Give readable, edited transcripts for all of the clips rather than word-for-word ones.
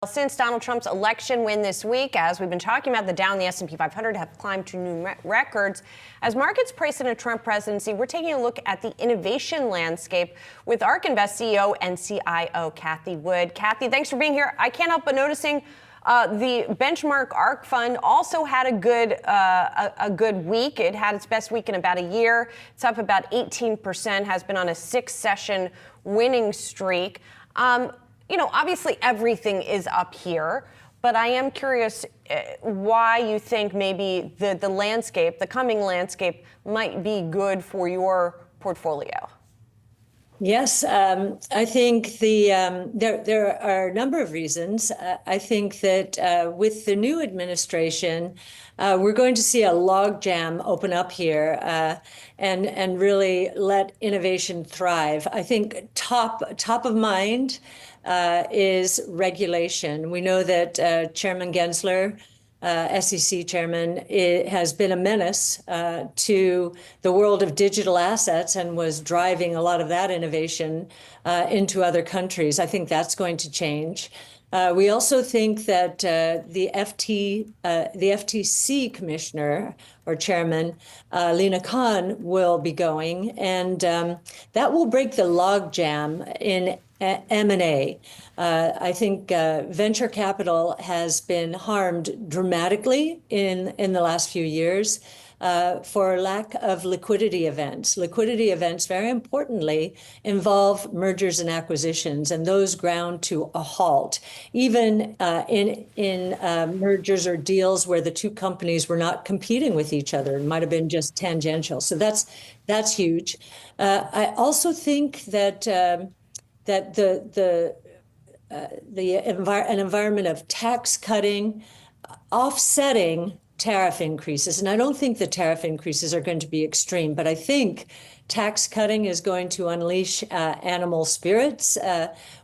Since Donald Trump's election win this week, as we've been talking about, the Dow and the S&P 500 have climbed to new records. As markets price in a Trump presidency, we're taking a look at the innovation landscape with ARK Invest CEO and CIO Cathie Wood. Cathie, thanks for being here. I can't help but noticing the benchmark ARK fund also had a good week. It had its best week in about a year. It's up about 18%, has been on a 6-session winning streak. Obviously everything is up here, but I am curious why you think maybe the landscape, the coming landscape, might be good for your portfolio. Yes, I think there are a number of reasons. I think that with the new administration, we're going to see a logjam open up here and really let innovation thrive. I think top of mind is regulation. We know that Chairman Gensler, SEC chairman, has been a menace to the world of digital assets and was driving a lot of that innovation into other countries. I think that's going to change. We also think that the FTC commissioner or chairman, Lina Khan, will be going, and that will break the logjam in M&A. I think venture capital has been harmed dramatically in the last few years for lack of liquidity events. Liquidity events, very importantly, involve mergers and acquisitions, and those ground to a halt. Even in mergers or deals where the two companies were not competing with each other, it might have been just tangential. So that's huge. I also think that an environment of tax cutting, offsetting tariff increases, and I don't think the tariff increases are going to be extreme, but I think tax cutting is going to unleash animal spirits.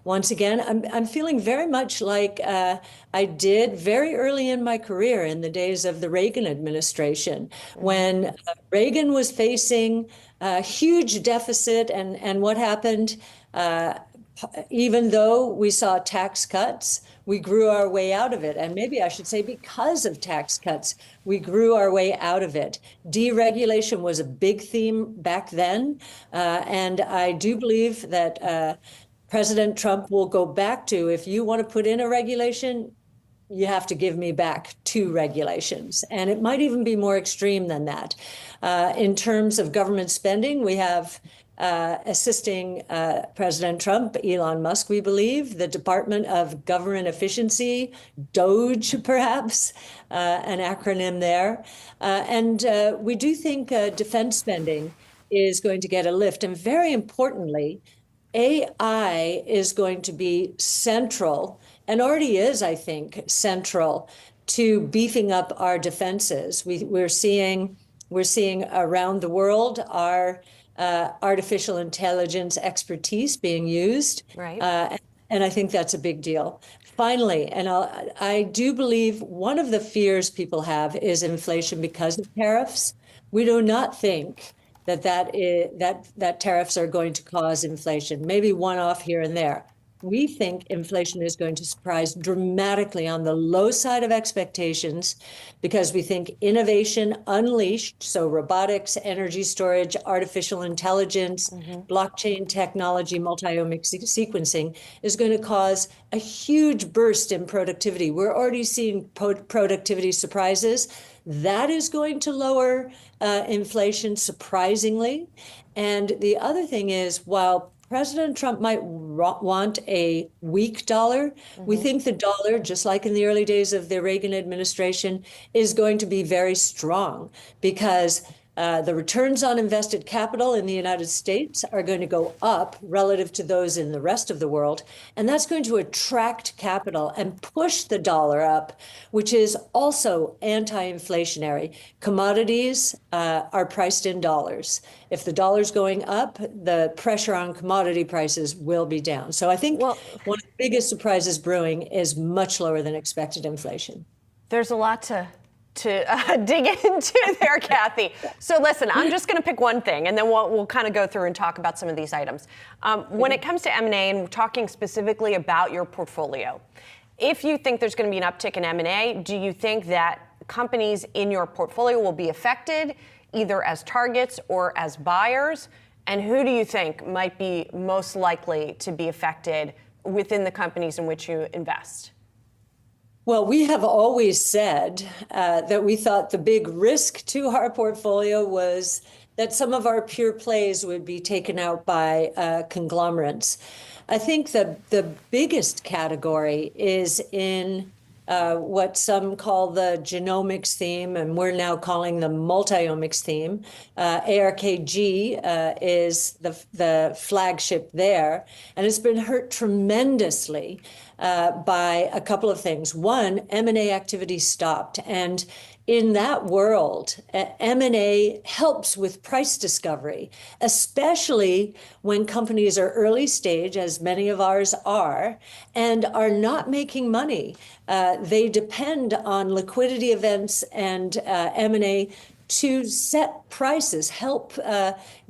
Once again, I'm feeling very much like I did very early in my career in the days of the Reagan administration, when Reagan was facing a huge deficit, and what happened? Even though we saw tax cuts, we grew our way out of it. And maybe I should say because of tax cuts, we grew our way out of it. Deregulation was a big theme back then. And I do believe that President Trump will go back to, if you want to put in a regulation, you have to give me back 2 regulations. And it might even be more extreme than that. In terms of government spending, we have assisting President Trump, Elon Musk, we believe, the Department of Government Efficiency, DOGE, perhaps, an acronym there. And we do think defense spending is going to get a lift. And very importantly, AI is going to be central, and already is, I think, central to beefing up our defenses. We're seeing around the world our artificial intelligence expertise being used. Right. And I think that's a big deal. Finally, and I do believe one of the fears people have is inflation because of tariffs. We do not think that tariffs are going to cause inflation, maybe one off here and there. We think inflation is going to surprise dramatically on the low side of expectations because we think innovation unleashed, so robotics, energy storage, artificial intelligence, blockchain technology, multi-omic sequencing is going to cause a huge burst in productivity. We're already seeing productivity surprises. That is going to lower inflation surprisingly. And the other thing is, while President Trump might want a weak dollar, we think the dollar, just like in the early days of the Reagan administration, is going to be very strong because the returns on invested capital in the United States are going to go up relative to those in the rest of the world. And that's going to attract capital and push the dollar up, which is also anti-inflationary. Commodities are priced in dollars. If the dollar's going up, the pressure on commodity prices will be down. So I think one of the biggest surprises brewing is much lower than expected inflation. There's a lot to dig into there, Cathie. So listen, I'm just going to pick one thing, and then we'll kind of go through and talk about some of these items. When it comes to M&A, and we're talking specifically about your portfolio, If you think there's going to be an uptick in M&A, do you think that companies in your portfolio will be affected either as targets or as buyers? And who do you think might be most likely to be affected within the companies in which you invest? Well, we have always said that we thought the big risk to our portfolio was that some of our pure plays would be taken out by conglomerates. I think the biggest category is in what some call the genomics theme, and we're now calling the multiomics theme. ARKG is the flagship there, and it's been hurt tremendously by a couple of things. One, M&A activity stopped, and in that world, M&A helps with price discovery, especially when companies are early stage, as many of ours are, and are not making money. They depend on liquidity events and M&A to set prices, help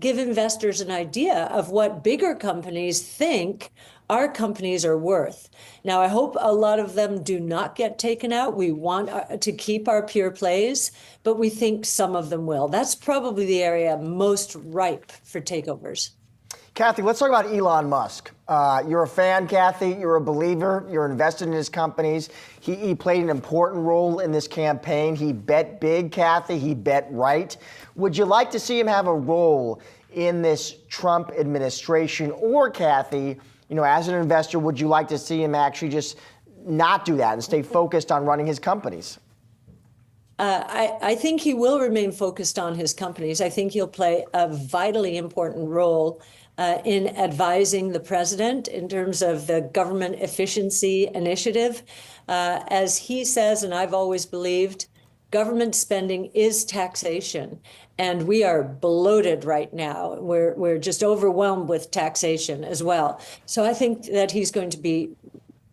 give investors an idea of what bigger companies think our companies are worth. Now, I hope a lot of them do not get taken out. We want to keep our pure plays, but we think some of them will. That's probably the area most ripe for takeovers. Kathy, let's talk about Elon Musk. You're a fan, Kathy. You're a believer. You're invested in his companies. He played an important role in this campaign. He bet big, Kathy. He bet right. Would you like to see him have a role in this Trump administration? Or, Kathy, as an investor, would you like to see him actually just not do that and stay focused on running his companies? I think he will remain focused on his companies. I think he'll play a vitally important role in advising the president in terms of the government efficiency initiative. As he says, and I've always believed, government spending is taxation, and we are bloated right now. We're just overwhelmed with taxation as well. So I think that he's going to be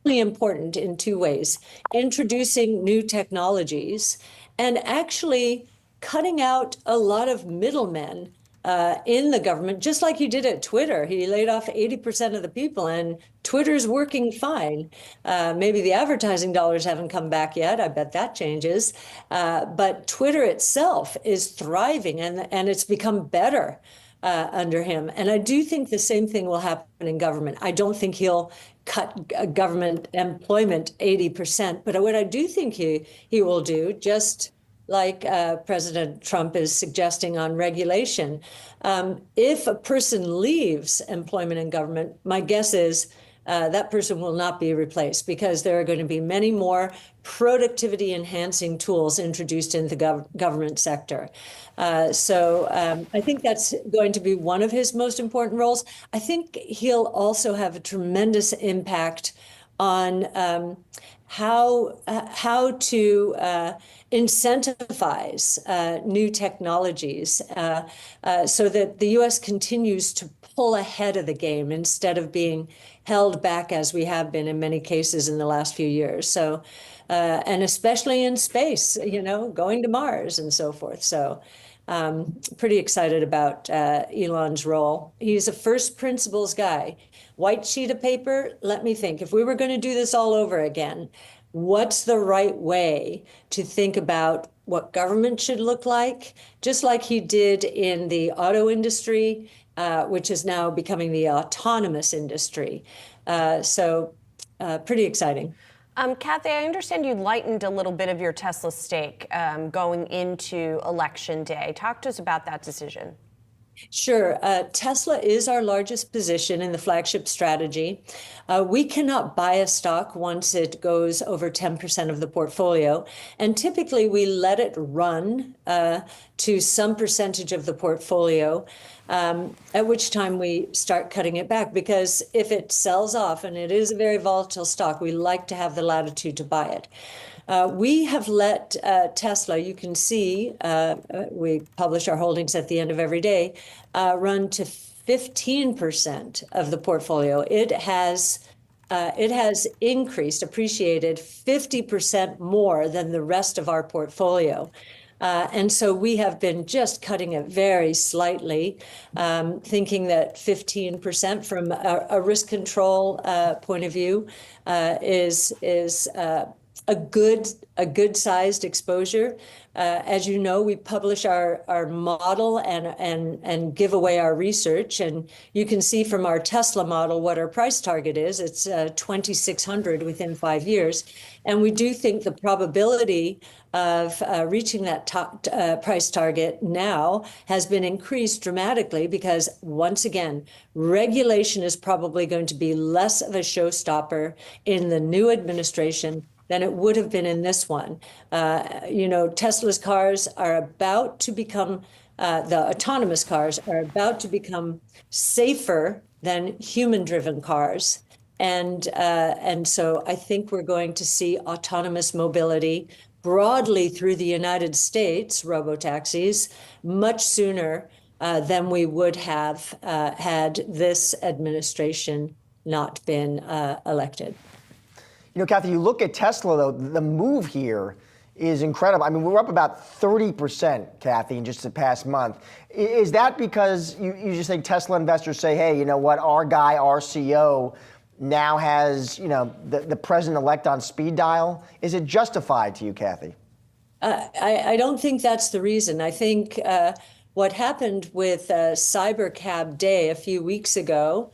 really important in two ways: introducing new technologies and actually cutting out a lot of middlemen in the government, just like he did at Twitter. He laid off 80% of the people, and Twitter's working fine. Maybe the advertising dollars haven't come back yet. I bet that changes. But Twitter itself is thriving, and it's become better under him. And I do think the same thing will happen in government. I don't think he'll cut government employment 80%. But what I do think he will do, just like President Trump is suggesting on regulation, if a person leaves employment in government, my guess is that person will not be replaced, because there are going to be many more productivity enhancing tools introduced in the government sector. So I think that's going to be one of his most important roles. I think he'll also have a tremendous impact on how to incentivize new technologies so that the U.S. continues to pull ahead of the game instead of being held back, as we have been in many cases in the last few years. So, and especially in space, going to Mars and so forth. So pretty excited about Elon's role. He's a first principles guy. White sheet of paper, let me think. If we were going to do this all over again, what's the right way to think about what government should look like, just like he did in the auto industry, which is now becoming the autonomous industry. So pretty exciting. Kathy, I understand you lightened a little bit of your Tesla stake going into Election Day. Talk to us about that decision. Sure. Tesla is our largest position in the flagship strategy. We cannot buy a stock once it goes over 10% of the portfolio. And typically we let it run to some percentage of the portfolio, at which time we start cutting it back. Because if it sells off, and it is a very volatile stock, we like to have the latitude to buy it. We have let Tesla, you can see, we publish our holdings at the end of every day, run to 15% of the portfolio. It has increased, appreciated 50% more than the rest of our portfolio. And so we have been just cutting it very slightly, thinking that 15% from a risk control point of view is a good sized exposure. As you know, we publish our model and give away our research, and you can see from our Tesla model what our price target is. It's 2,600 within 5 years, and we do think the probability of reaching that price target now has been increased dramatically because, once again, regulation is probably going to be less of a showstopper in the new administration than it would have been in this one. Tesla's cars are about to become, the autonomous cars are about to become safer than human-driven cars. And so I think we're going to see autonomous mobility broadly through the United States, robotaxis, much sooner than we would have had this administration not been elected. Kathy, you look at Tesla, though, the move here is incredible. I mean, we're up about 30%, Kathy, in just the past month. Is that because you just think Tesla investors say, hey, you know what, our guy, our CEO, now has, the president-elect on speed dial? Is it justified to you, Kathy? I don't think that's the reason. I think what happened with Cybercab Day a few weeks ago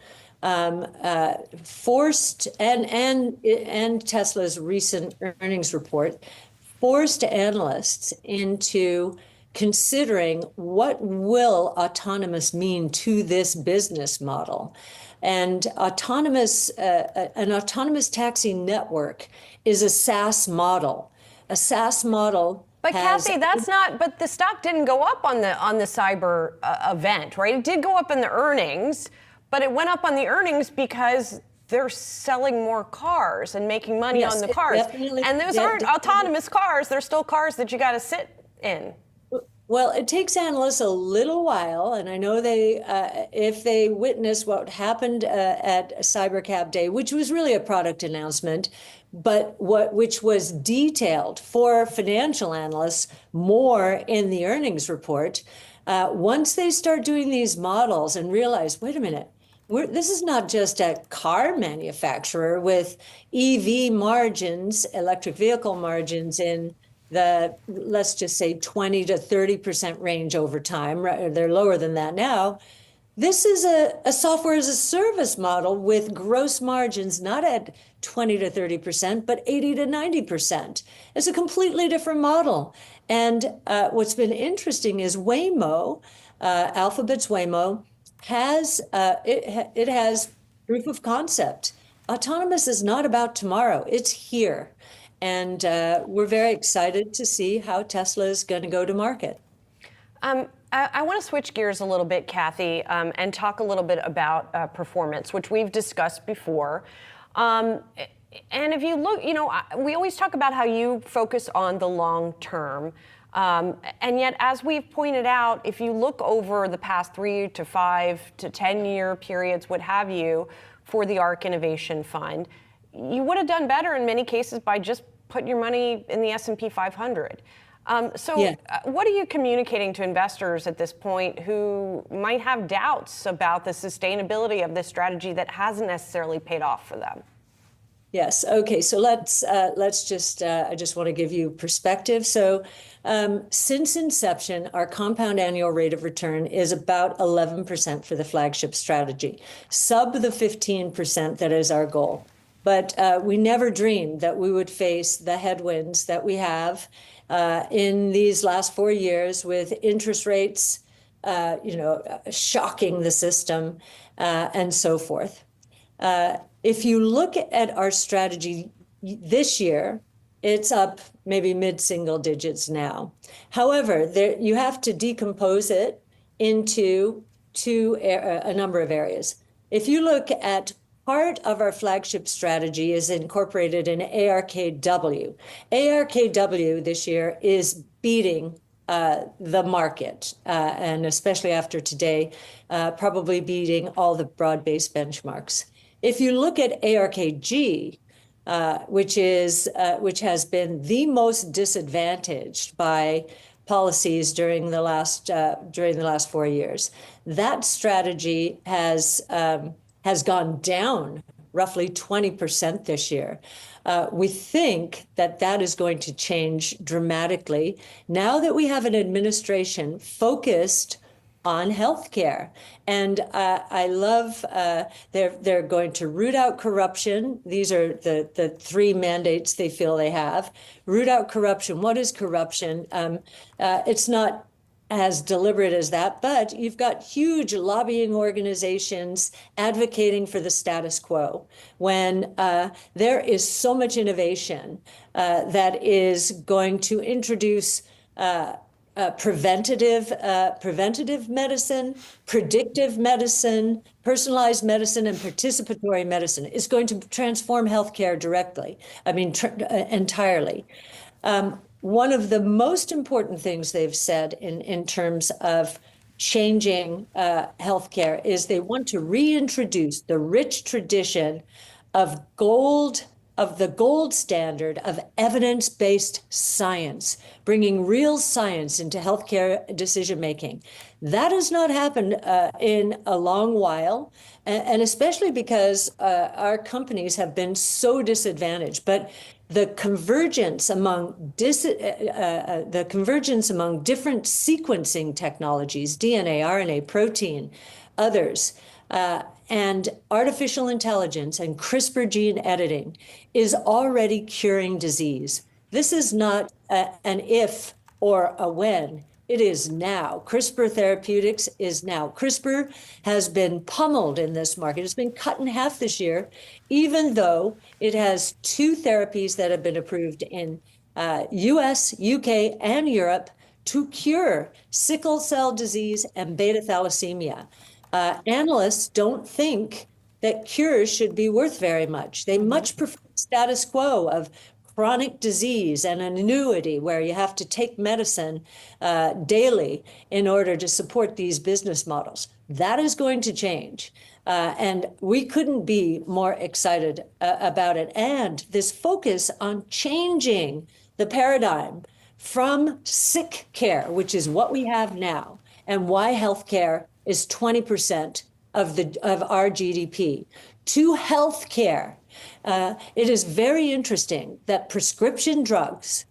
forced, and Tesla's recent earnings report, forced analysts into considering what will autonomous mean to this business model. And an autonomous taxi network is a SaaS model. A SaaS model. But Kathy, that's not. But the stock didn't go up on the cyber event, right? It did go up in the earnings, but it went up on the earnings because they're selling more cars and making money on the cars. And those aren't autonomous cars. They're still cars that you got to sit in. Well, it takes analysts a little while, and I know if they witness what happened at Cybercab Day, which was really a product announcement, but which was detailed for financial analysts more in the earnings report. Once they start doing these models and realize, wait a minute, this is not just a car manufacturer with EV margins, electric vehicle margins in the, let's just say 20 to 30% range over time. They're lower than that now. This is a software as a service model with gross margins not at 20 to 30%, but 80 to 90%. It's a completely different model. And what's been interesting is Waymo, Alphabet's Waymo, has proof of concept. Autonomous is not about tomorrow, it's here. And we're very excited to see how Tesla is going to go to market. I want to switch gears a little bit, Kathy, and talk a little bit about performance, which we've discussed before. And if you look, we always talk about how you focus on the long term. And yet, as we've pointed out, if you look over the past 3 to 5 to 10-year periods, what have you, for the ARK Innovation Fund, you would have done better in many cases by just putting your money in the S&P 500. What are you communicating to investors at this point who might have doubts about the sustainability of this strategy that hasn't necessarily paid off for them? Yes. Okay. So let's just. I just want to give you perspective. So, since inception, our compound annual rate of return is about 11% for the flagship strategy, sub the 15% that is our goal. But we never dreamed that we would face the headwinds that we have in these last 4 years with interest rates, shocking the system, and so forth. If you look at our strategy this year, it's up maybe mid-single digits now. However, you have to decompose it into a number of areas. If you look at part of our flagship strategy is incorporated in ARKW. ARKW this year is beating the market, and especially after today, probably beating all the broad-based benchmarks. If you look at ARKG, which has been the most disadvantaged by policies during the last 4 years. That strategy has gone down roughly 20% this year. We think that that is going to change dramatically now that we have an administration focused on healthcare. And I love they're going to root out corruption. These are the three mandates they feel they have. Root out corruption. What is corruption? It's not as deliberate as that, but you've got huge lobbying organizations advocating for the status quo when there is so much innovation that is going to introduce preventative medicine, predictive medicine, personalized medicine, and participatory medicine. Is going to transform healthcare directly. I mean, entirely. One of the most important things they've said in terms of changing healthcare is they want to reintroduce the rich tradition of the gold standard of evidence-based science, bringing real science into healthcare decision-making. That has not happened in a long while, and especially because our companies have been so disadvantaged. But the convergence among different sequencing technologies, DNA, RNA, protein, others, and artificial intelligence and CRISPR gene editing is already curing disease. This is not an if or a when. It is now. CRISPR Therapeutics is now. CRISPR has been pummeled in this market. It's been cut in half this year, even though it has 2 therapies that have been approved in US, UK, and Europe to cure sickle cell disease and beta thalassemia. Analysts don't think that cures should be worth very much. They much prefer status quo of chronic disease and an annuity where you have to take medicine daily in order to support these business models. That is going to change. And we couldn't be more excited about it. And this focus on changing the paradigm from sick care, which is what we have now, and why healthcare is 20% of our GDP, to healthcare. It is very interesting that prescription drugs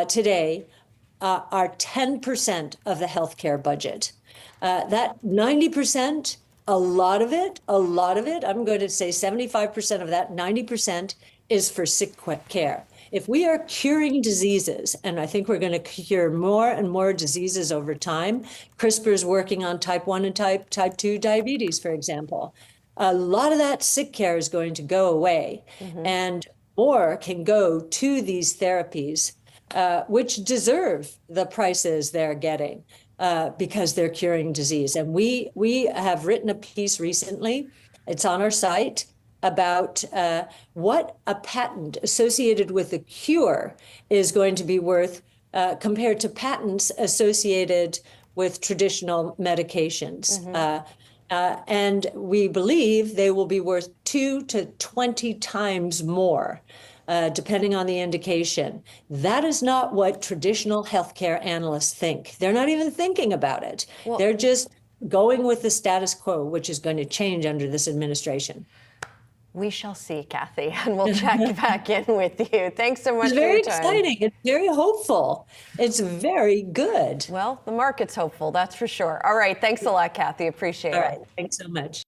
today are 10% of the healthcare budget. That 90%, a lot of it, I'm going to say 75% of that, 90% is for sick care. If we are curing diseases, and I think we're going to cure more and more diseases over time, CRISPR is working on type 1 and type 2 diabetes, for example. A lot of that sick care is going to go away, and more can go to these therapies, which deserve the prices they're getting because they're curing disease. And we have written a piece recently, it's on our site, about what a patent associated with a cure is going to be worth compared to patents associated with traditional medications. And we believe they will be worth 2 to 20 times more, depending on the indication. That is not what traditional healthcare analysts think. They're not even thinking about it. Well, they're just going with the status quo, which is going to change under this administration. We shall see, Kathy, and we'll check back in with you. Thanks so much for your time. It's very exciting. It's very hopeful. It's very good. Well, the market's hopeful, that's for sure. All right, thanks a lot, Kathy. Appreciate it. All right, thanks so much.